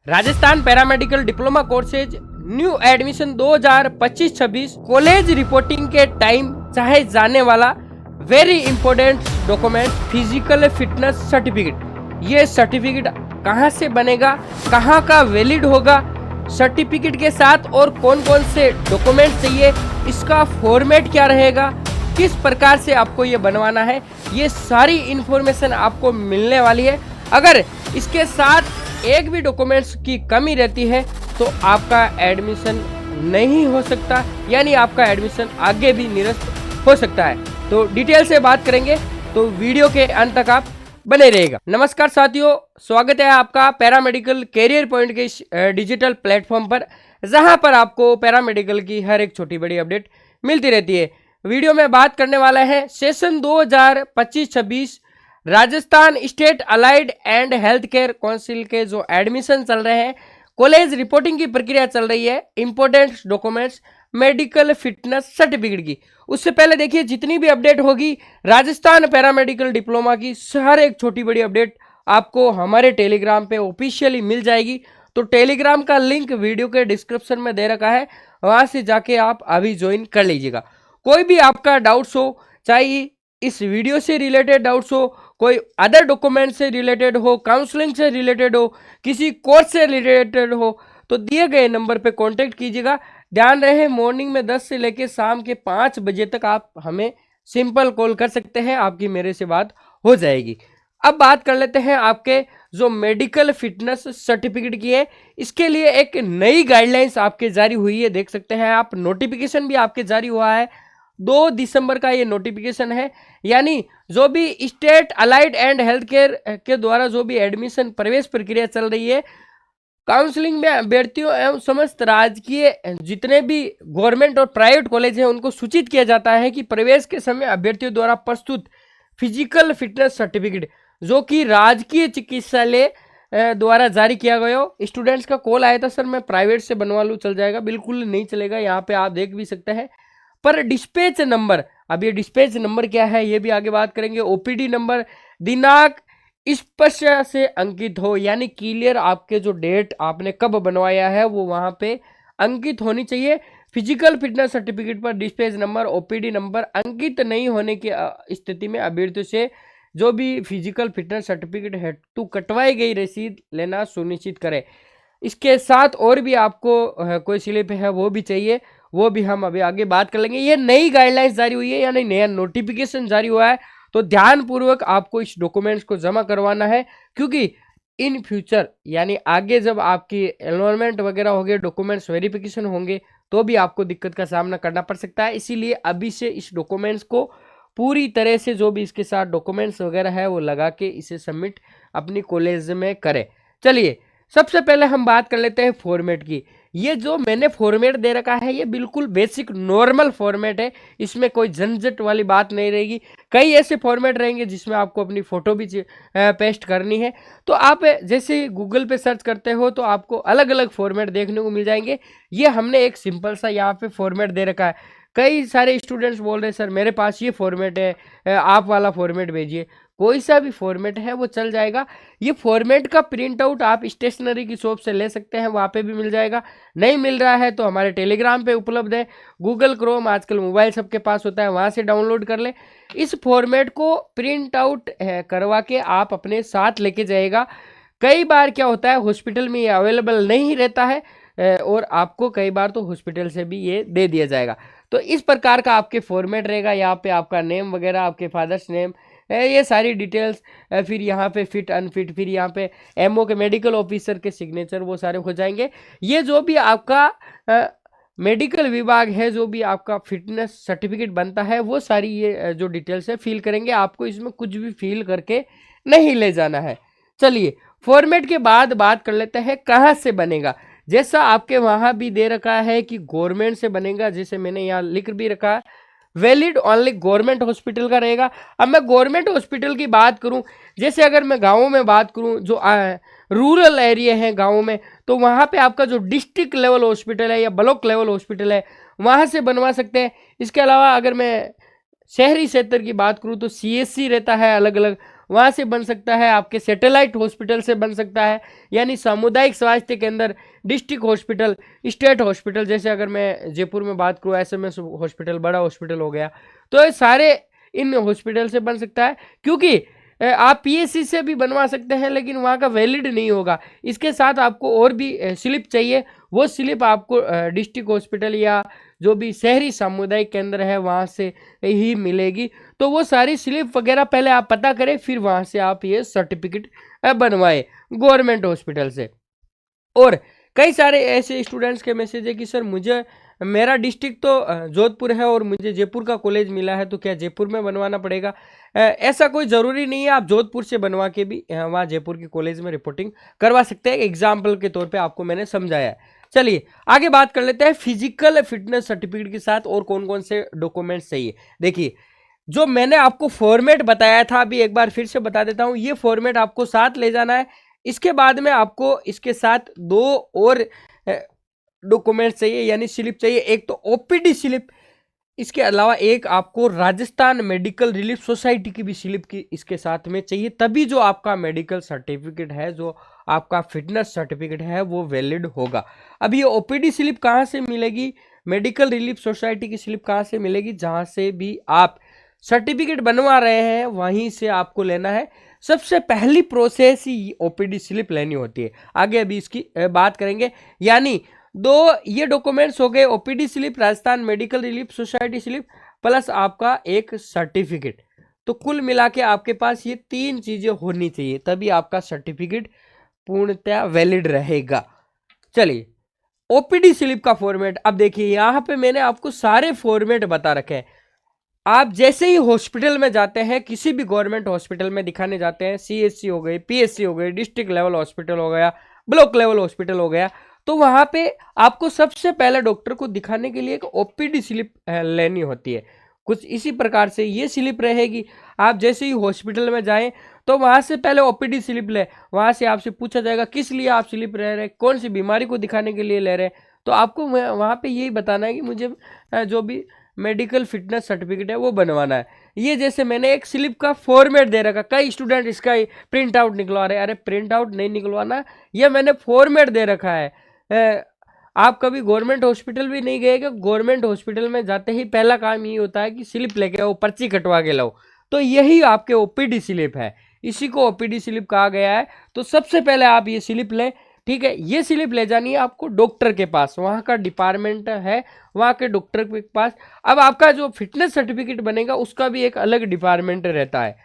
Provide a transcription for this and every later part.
Rajasthan paramedical diploma courses new admission 2025-26 college reporting के time चाहे जाने वाला very important document physical fitness certificate. ये सर्टिफिकेट कहाँ से बनेगा, कहाँ का वैलिड होगा, सर्टिफिकेट के साथ और कौन कौन से डॉक्यूमेंट चाहिए, इसका फॉर्मेट क्या रहेगा, किस प्रकार से आपको ये बनवाना है, ये सारी इंफॉर्मेशन आपको मिलने वाली है। अगर इसके साथ एक भी डॉक्यूमेंट्स की कमी रहती है तो आपका एडमिशन नहीं हो सकता, यानी आपका एडमिशन आगे भी निरस्त हो सकता है। तो डिटेल से बात करेंगे, तो वीडियो के अंत तक आप बने रहेगा। नमस्कार साथियों, स्वागत है आपका पैरामेडिकल कैरियर पॉइंट के इस डिजिटल प्लेटफॉर्म पर, जहां पर आपको पैरामेडिकल की हर एक छोटी बड़ी अपडेट मिलती रहती है। वीडियो में बात करने वाला है session 2025-26 Rajasthan state allied and health care council के जो एडमिशन चल रहे हैं, कॉलेज रिपोर्टिंग की प्रक्रिया चल रही है, important documents medical fitness certificate की। उससे पहले देखिए, जितनी भी अपडेट होगी राजस्थान पैरामेडिकल डिप्लोमा की, हर एक छोटी बड़ी अपडेट आपको हमारे टेलीग्राम पे ऑफिशियली मिल जाएगी। तो टेलीग्राम का लिंक वीडियो के डिस्क्रिप्शन में दे रखा है, वहां से जाके आप अभी ज्वाइन कर लीजिएगा। कोई भी आपका डाउट्स हो, चाहे इस वीडियो से रिलेटेड डाउट्स हो, कोई अदर डॉक्यूमेंट से रिलेटेड हो, काउंसलिंग से रिलेटेड हो, किसी कोर्स से रिलेटेड हो, तो दिए गए नंबर पे कांटेक्ट कीजिएगा। ध्यान रहे, मॉर्निंग में 10 से लेकर शाम के 5 बजे तक आप हमें सिंपल कॉल कर सकते हैं, आपकी मेरे से बात हो जाएगी। अब बात कर लेते हैं आपके जो मेडिकल फिटनेस सर्टिफिकेट की है। इसके लिए एक नई गाइडलाइंस आपके जारी हुई है, देख सकते हैं आप, नोटिफिकेशन भी आपके जारी हुआ है। 2 दिसंबर का ये नोटिफिकेशन है, यानी जो भी state allied and health care के द्वारा जो भी एडमिशन प्रवेश प्रक्रिया चल रही है, काउंसलिंग में अभ्यर्थियों एवं समस्त राजकीय जितने भी गवर्नमेंट और प्राइवेट कॉलेज हैं, उनको सूचित किया जाता है कि प्रवेश के समय अभ्यर्थियों द्वारा प्रस्तुत फिजिकल फिटनेस सर्टिफिकेट जो कि राजकीय चिकित्सालय द्वारा जारी किया गया हो। स्टूडेंट्स का कॉल आया था, सर मैं प्राइवेट से बनवा लूँ, चल जाएगा? बिल्कुल नहीं चलेगा। यहाँ पे आप देख भी सकते हैं, पर डिस्पैच नंबर, अब ये डिस्पैच नंबर क्या है ये भी आगे बात करेंगे। ओपीडी नंबर, दिनांक स्पष्ट से अंकित हो, यानी क्लियर आपके जो डेट आपने कब बनवाया है वो वहां पे अंकित होनी चाहिए। फिजिकल फिटनेस सर्टिफिकेट पर डिस्पैच नंबर, ओपीडी नंबर अंकित नहीं होने की स्थिति में अभ्यर्थियों से जो भी फिजिकल फिटनेस सर्टिफिकेट है तो कटवाई गई रसीद लेना सुनिश्चित करें। इसके साथ और भी आपको कोई स्लिप है वो भी चाहिए, वो भी हम अभी आगे बात कर लेंगे। ये नई गाइडलाइंस जारी हुई है, यानी नया नोटिफिकेशन जारी हुआ है, तो ध्यानपूर्वक आपको इस डॉक्यूमेंट्स को जमा करवाना है, क्योंकि इन फ्यूचर यानी आगे जब आपकी एनरोलमेंट वगैरह होगी, डॉक्यूमेंट्स वेरिफिकेशन होंगे, तो भी आपको दिक्कत का सामना करना पड़ सकता है। इसीलिए अभी से इस डॉक्यूमेंट्स को पूरी तरह से जो भी इसके साथ डॉक्यूमेंट्स वगैरह है वो लगा के इसे सबमिट अपनी कॉलेज में करें। चलिए, सबसे पहले हम बात कर लेते हैं फॉर्मेट की। ये जो मैंने फॉर्मेट दे रखा है ये बिल्कुल बेसिक नॉर्मल फॉर्मेट है, इसमें कोई झंझट वाली बात नहीं रहेगी। कई ऐसे फॉर्मेट रहेंगे जिसमें आपको अपनी फ़ोटो भी पेस्ट करनी है, तो आप जैसे गूगल पे सर्च करते हो तो आपको अलग अलग फॉर्मेट देखने को मिल जाएंगे। ये हमने एक सिंपल सा यहाँ पे फॉर्मेट दे रखा है। कई सारे स्टूडेंट्स बोल रहे हैं सर मेरे पास ये फॉर्मेट है, आप वाला फॉर्मेट भेजिए। कोई सा भी फॉर्मेट है वो चल जाएगा। ये फॉर्मेट का प्रिंट आउट आप स्टेशनरी की शॉप से ले सकते हैं, वहाँ पे भी मिल जाएगा। नहीं मिल रहा है तो हमारे टेलीग्राम पे उपलब्ध है, गूगल क्रोम आजकल मोबाइल सबके पास होता है, वहाँ से डाउनलोड कर ले। इस फॉर्मेट को प्रिंट आउट करवा के आप अपने साथ लेके जाइएगा। कई बार क्या होता है, हॉस्पिटल में ये अवेलेबल नहीं रहता है, और आपको कई बार तो हॉस्पिटल से भी ये दे दिया जाएगा। तो इस प्रकार का आपके फॉर्मेट रहेगा। यहाँ पे आपका नेम वगैरह, आपके फादर्स नेम, ये सारी डिटेल्स, फिर यहाँ पे फिट अनफिट, फिर यहाँ पे एमओ के मेडिकल ऑफिसर के सिग्नेचर, वो सारे हो जाएंगे। ये जो भी आपका मेडिकल विभाग है, जो भी आपका फिटनेस सर्टिफिकेट बनता है, वो सारी ये जो डिटेल्स है फिल करेंगे। आपको इसमें कुछ भी फिल करके नहीं ले जाना है। चलिए, फॉर्मेट के बाद बात कर लेते हैं कहाँ से बनेगा। जैसा आपके वहाँ भी दे रखा है कि गवर्नमेंट से बनेगा, जैसे मैंने यहाँ लिख भी रखा है, वैलिड ओनली गवर्नमेंट हॉस्पिटल का रहेगा। अब मैं गवर्नमेंट हॉस्पिटल की बात करूं, जैसे अगर मैं गाँव में बात करूं, जो रूरल एरिया है गाँव में, तो वहाँ पे आपका जो डिस्ट्रिक्ट लेवल हॉस्पिटल है या ब्लॉक लेवल हॉस्पिटल है, वहाँ से बनवा सकते हैं। इसके अलावा अगर मैं शहरी क्षेत्र की बात करूं तो सीएससी रहता है अलग अलग, वहाँ से बन सकता है, आपके सैटेलाइट हॉस्पिटल से बन सकता है, यानी सामुदायिक स्वास्थ्य केंद्र, डिस्ट्रिक्ट हॉस्पिटल, स्टेट हॉस्पिटल। जैसे अगर मैं जयपुर में बात करूँ, SMS हॉस्पिटल बड़ा हॉस्पिटल हो गया, तो ये सारे इन हॉस्पिटल से बन सकता है। क्योंकि आप PSC से भी बनवा सकते हैं, लेकिन वहाँ का वैलिड नहीं होगा। इसके साथ आपको और भी स्लिप चाहिए, वो स्लिप आपको डिस्ट्रिक्ट हॉस्पिटल या जो भी शहरी सामुदायिक केंद्र है वहाँ से ही मिलेगी। तो वो सारी स्लिप वगैरह पहले आप पता करें, फिर वहाँ से आप ये सर्टिफिकेट बनवाए गवर्नमेंट हॉस्पिटल से। और कई सारे ऐसे स्टूडेंट्स के मैसेज है कि सर मुझे, मेरा डिस्ट्रिक्ट तो जोधपुर है और मुझे जयपुर का कॉलेज मिला है, तो क्या जयपुर में बनवाना पड़ेगा? ऐसा कोई ज़रूरी नहीं है, आप जोधपुर से बनवा के भी वहाँ जयपुर के कॉलेज में रिपोर्टिंग करवा सकते हैं। एग्जाम्पल के तौर पे आपको मैंने समझाया है। चलिए आगे बात कर लेते हैं फिजिकल फिटनेस सर्टिफिकेट के साथ और कौन कौन से डॉक्यूमेंट्स चाहिए। देखिए, जो मैंने आपको फॉर्मेट बताया था, अभी एक बार फिर से बता देता हूँ, ये फॉर्मेट आपको साथ ले जाना है। इसके बाद में आपको इसके साथ 2 और डॉक्यूमेंट चाहिए, यानी स्लिप चाहिए। एक तो OPD स्लिप, इसके अलावा एक आपको राजस्थान मेडिकल रिलीफ सोसाइटी की भी स्लिप की इसके साथ में चाहिए, तभी जो आपका मेडिकल सर्टिफिकेट है, जो आपका फिटनेस सर्टिफिकेट है, वो वैलिड होगा। अब ये OPD स्लिप कहाँ से मिलेगी, मेडिकल रिलीफ सोसाइटी की स्लिप कहाँ से मिलेगी? जहाँ से भी आप सर्टिफिकेट बनवा रहे हैं वहीं से आपको लेना है। सबसे पहली प्रोसेस ही OPD स्लिप लेनी होती है। आगे अभी इसकी बात करेंगे। यानी 2 ये डॉक्यूमेंट्स हो गए, OPD slip, Rajasthan medical relief society slip, plus आपका एक सर्टिफिकेट। तो कुल मिला के आपके पास ये 3 चीजें होनी चाहिए, तभी आपका सर्टिफिकेट पूर्णतः वैलिड रहेगा। चलिए, OPD स्लिप का फॉर्मेट अब देखिए, यहाँ पे मैंने आपको सारे फॉर्मेट बता रखे हैं। आप जैसे ही हॉस्पिटल में जाते हैं, किसी भी गवर्नमेंट हॉस्पिटल में दिखाने जाते हैं, CHC हो गई, PSC हो गई, डिस्ट्रिक्ट लेवल हॉस्पिटल हो गया, ब्लॉक लेवल हॉस्पिटल हो गया, तो वहां पे आपको सबसे पहले डॉक्टर को दिखाने के लिए एक OPD स्लिप लेनी होती है। कुछ इसी प्रकार से ये स्लिप रहेगी। आप जैसे ही हॉस्पिटल में जाएं तो वहां से पहले OPD स्लिप ले, वहां से आपसे पूछा जाएगा किस लिए आप स्लिप ले रहे हैं, कौन सी बीमारी को दिखाने के लिए ले रहे हैं। तो आपको वहां पे यही बताना है कि मुझे जो भी मेडिकल फिटनेस सर्टिफिकेट है वो बनवाना है। ये जैसे मैंने एक स्लिप का फॉर्मेट दे रखा, कई स्टूडेंट इसका प्रिंट आउट निकलवा रहे हैं। अरे प्रिंट आउट नहीं निकलवाना, ये मैंने फॉर्मेट दे रखा है। आप कभी गवर्नमेंट हॉस्पिटल भी नहीं गए कि गवर्नमेंट हॉस्पिटल में जाते ही पहला काम ये होता है कि स्लिप लेके आओ, पर्ची कटवा के लाओ, तो यही आपके OPD स्लिप है, इसी को OPD स्लिप कहा गया है। तो सबसे पहले आप ये स्लिप लें, ठीक है। ये स्लिप ले जानी है आपको डॉक्टर के पास, वहाँ का डिपार्टमेंट है, वहाँ के डॉक्टर के पास। अब आपका जो फिटनेस सर्टिफिकेट बनेगा उसका भी एक अलग डिपार्टमेंट रहता है।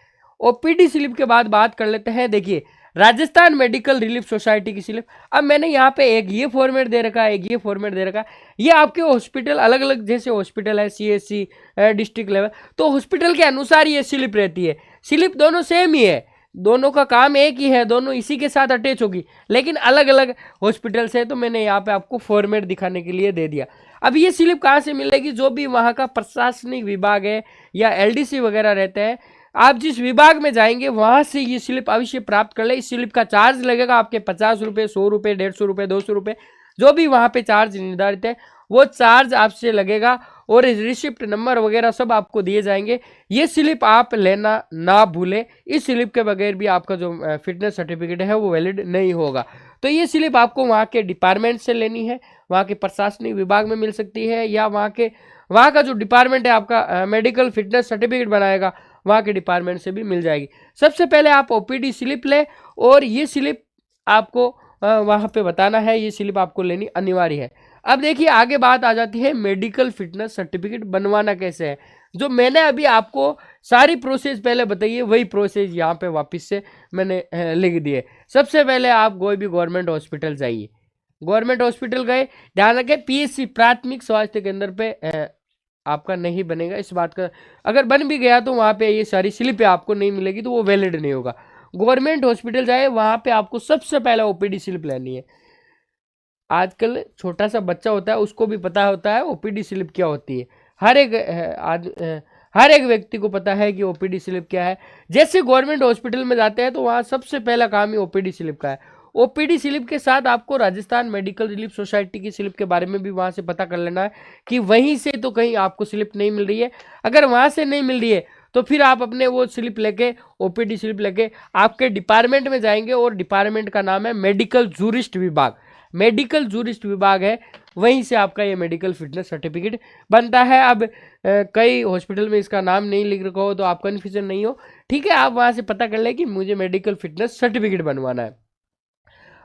OPD स्लिप के बाद बात कर लेते हैं। देखिए, राजस्थान मेडिकल रिलीफ सोसाइटी की स्लिप, अब मैंने यहाँ पे एक ये फॉर्मेट दे रखा है, एक ये फॉर्मेट दे रखा है। ये आपके हॉस्पिटल अलग अलग, जैसे हॉस्पिटल है CHC डिस्ट्रिक्ट लेवल, तो हॉस्पिटल के अनुसार ये स्लिप रहती है। स्लिप दोनों सेम ही है, दोनों का काम एक ही है, दोनों इसी के साथ अटैच होगी, लेकिन अलग अलग हॉस्पिटल से। तो मैंने यहाँ पे आपको फॉर्मेट दिखाने के लिए दे दिया। अब ये स्लिप कहाँ से मिलेगी? जो भी वहाँ का प्रशासनिक विभाग है या LDC वगैरह रहते हैं, आप जिस विभाग में जाएंगे वहां से ये स्लिप अवश्य प्राप्त कर ले। इस स्लिप का चार्ज लगेगा आपके 50 रुपये, 100 रुपये, 150 रुपये, 200 रुपये, जो भी वहां पे चार्ज निर्धारित है वो चार्ज आपसे लगेगा, और रिसिप्ट नंबर वगैरह सब आपको दिए जाएंगे। ये स्लिप आप लेना ना भूलें, इस स्लिप के बगैर भी आपका जो फिटनेस सर्टिफिकेट है वो वैलिड नहीं होगा। तो ये स्लिप आपको वहाँ के डिपार्टमेंट से लेनी है, वहाँ के प्रशासनिक विभाग में मिल सकती है, या वहाँ का जो डिपार्टमेंट है आपका मेडिकल फिटनेस सर्टिफिकेट बनाएगा, वहाँ के डिपार्टमेंट से भी मिल जाएगी। सबसे पहले आप OPD स्लिप ले, और ये स्लिप आपको वहाँ पे बताना है, ये स्लिप आपको लेनी अनिवार्य है। अब देखिए, आगे बात आ जाती है मेडिकल फिटनेस सर्टिफिकेट बनवाना कैसे है। जो मैंने अभी आपको सारी प्रोसेस पहले बताई है, वही प्रोसेस यहाँ पे वापस से मैंने लिख दी है। सबसे पहले आप कोई भी गवर्नमेंट हॉस्पिटल जाइए, गवर्नमेंट हॉस्पिटल गए, ध्यान रखें PSC प्राथमिक स्वास्थ्य केंद्र पे आपका नहीं बनेगा, इस बात का। अगर बन भी गया तो वहाँ पे ये सारी स्लिपें आपको नहीं मिलेगी, तो वो वैलिड नहीं होगा। गवर्नमेंट हॉस्पिटल जाए, वहाँ पे आपको सबसे पहले OPD स्लिप लेनी है। आजकल छोटा सा बच्चा होता है, उसको भी पता होता है OPD स्लिप क्या होती है। हर एक व्यक्ति को पता है कि OPD स्लिप क्या है। जैसे गवर्नमेंट हॉस्पिटल में जाते हैं तो वहाँ सबसे पहला काम ही OPD स्लिप का है। OPD स्लिप के साथ आपको राजस्थान मेडिकल रिलीफ सोसाइटी की स्लिप के बारे में भी वहाँ से पता कर लेना है कि वहीं से तो कहीं आपको स्लिप नहीं मिल रही है। अगर वहाँ से नहीं मिल रही है तो फिर आप अपने वो स्लिप लेके, ओपीडी स्लिप लेके आपके डिपार्टमेंट में जाएंगे और डिपार्टमेंट का नाम है मेडिकल जूरिस्ट विभाग। मेडिकल जूरिस्ट विभाग है, वहीं से आपका ये मेडिकल फिटनेस सर्टिफिकेट बनता है। अब कई हॉस्पिटल में इसका नाम नहीं लिख रखा हो तो आप कन्फ्यूजन नहीं हो, ठीक है, आप वहाँ से पता कर ले कि मुझे मेडिकल फिटनेस सर्टिफिकेट बनवाना है।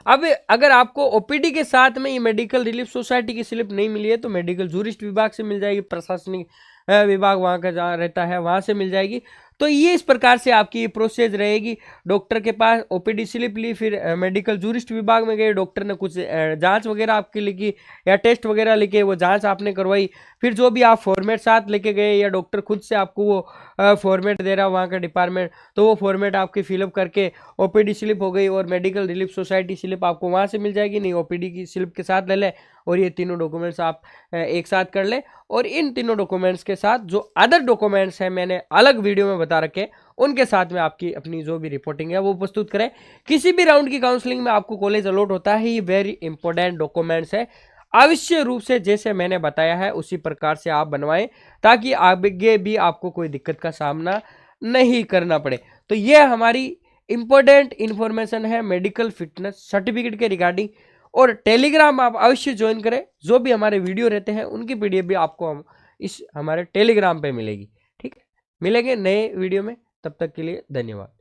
अब अगर आपको ओपीडी के साथ में ये मेडिकल रिलीफ सोसाइटी की स्लिप नहीं मिली है तो मेडिकल जूरिस्ट विभाग से मिल जाएगी, प्रशासनिक विभाग वहाँ का जहाँ रहता है वहाँ से मिल जाएगी। तो ये इस प्रकार से आपकी प्रोसेस रहेगी। डॉक्टर के पास ओपीडी स्लिप ली, फिर मेडिकल जूरिस्ट विभाग में गए, डॉक्टर ने कुछ जांच वगैरह आपके लिखी या टेस्ट वगैरह लिखे, वो जांच आपने करवाई, फिर जो भी आप फॉर्मेट साथ लेके गए या डॉक्टर खुद से आपको वो फॉर्मेट दे रहा वहाँ का डिपार्टमेंट, तो वो फॉर्मेट आपकी फिलअप करके ओपीडी स्लिप हो गई और मेडिकल रिलीफ सोसाइटी स्लिप आपको वहाँ से मिल जाएगी। नहीं, ओपीडी की स्लिप के साथ ले ले और ये तीनों डॉक्यूमेंट्स आप एक साथ कर ले, और इन तीनों डॉक्यूमेंट्स के साथ जो अदर डॉक्यूमेंट्स हैं मैंने अलग वीडियो में बता रखे, उनके साथ में आपकी अपनी जो भी रिपोर्टिंग है वो प्रस्तुत करें। किसी भी राउंड की काउंसलिंग में आपको कॉलेज अलॉट होता है, ये वेरी इंपॉर्टेंट डॉक्यूमेंट्स है, अवश्य रूप से जैसे मैंने बताया है उसी प्रकार से आप बनवाएं ताकि आगे भी आपको कोई दिक्कत का सामना नहीं करना पड़े। तो ये हमारी इंपॉर्टेंट इंफॉर्मेशन है मेडिकल फिटनेस सर्टिफिकेट के रिगार्डिंग। और टेलीग्राम आप अवश्य ज्वाइन करें, जो भी हमारे वीडियो रहते हैं उनकी पीडीएफ भी आपको हम इस हमारे टेलीग्राम पे मिलेगी। ठीक है, मिलेंगे नए वीडियो में, तब तक के लिए धन्यवाद।